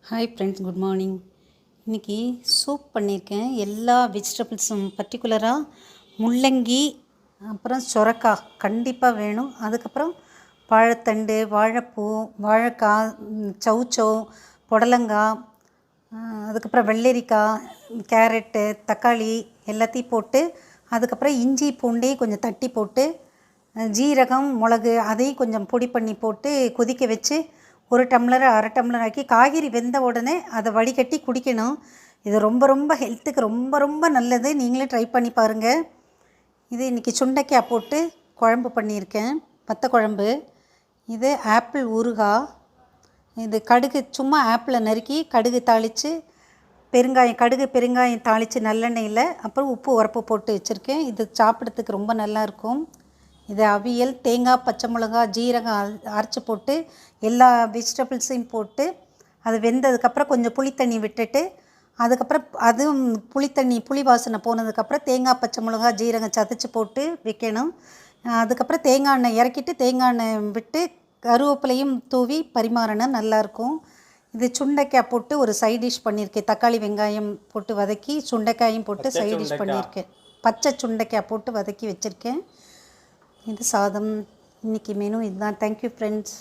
Hi friends, good morning. இன்றைக்கி soup பண்ணியிருக்கேன். எல்லா வெஜிடபிள்ஸும் பர்டிகுலராக முள்ளங்கி, அப்புறம் சொரக்காய் கண்டிப்பாக வேணும். அதுக்கப்புறம் வாழைத்தண்டு, வாழைப்பூ, வாழைக்காய், சௌச்சௌ, புடலங்காய், அதுக்கப்புறம் வெள்ளரிக்காய், கேரட்டு, தக்காளி எல்லாத்தையும் போட்டு, அதுக்கப்புறம் இஞ்சி பூண்டையும் கொஞ்சம் தட்டி போட்டு, ஜீரகம், மிளகு அதையும் கொஞ்சம் பொடி பண்ணி போட்டு கொதிக்க வச்சு 1 டம்ளர் 1/2 டம்ளர் ஆக்கி காய்கறி வெந்த உடனே அதை வடிகட்டி குடிக்கணும். இது ரொம்ப ரொம்ப ஹெல்த்துக்கு ரொம்ப ரொம்ப நல்லது. நீங்களே ட்ரை பண்ணி பாருங்கள். இது இன்றைக்கி சுண்டைக்காய் போட்டு குழம்பு பண்ணியிருக்கேன், வத்த குழம்பு. இது ஆப்பிள் ஊறுகாய். இது கடுகு, சும்மா ஆப்பிளை நறுக்கி கடுகு தாளித்து பெருங்காயம் தாளித்து நல்லெண்ணெயில், அப்புறம் உப்பு உரப்பு போட்டு வச்சுருக்கேன். இது சாப்பிட்றதுக்கு ரொம்ப நல்லாயிருக்கும். இது அவியல், தேங்காய், பச்சை மிளகா, ஜீரகம் அரைச்சி போட்டு எல்லா வெஜிடபிள்ஸையும் போட்டு அது வெந்ததுக்கப்புறம் கொஞ்சம் புளித்தண்ணி விட்டுட்டு, அதுக்கப்புறம் அதுவும் புளி வாசனை போனதுக்கப்புறம் தேங்காய், பச்சை மிளகா, ஜீரகம் சதைச்சி போட்டு வைக்கணும். அதுக்கப்புறம் தேங்காய் எண்ணெய் இறக்கிட்டு தேங்காய் எண்ணெய் விட்டு கருவேப்பிலையும் தூவி பரிமாறணும், நல்லாயிருக்கும். இது சுண்டைக்காய் போட்டு ஒரு சைட் டிஷ் பண்ணியிருக்கேன். தக்காளி வெங்காயம் போட்டு வதக்கி சுண்டைக்காயும் போட்டு சைட் டிஷ் பண்ணியிருக்கேன். பச்சை சுண்டைக்காய் போட்டு வதக்கி வச்சுருக்கேன். இது சாதம். இன்றைக்கி மெனு இதுதான். Thank you friends.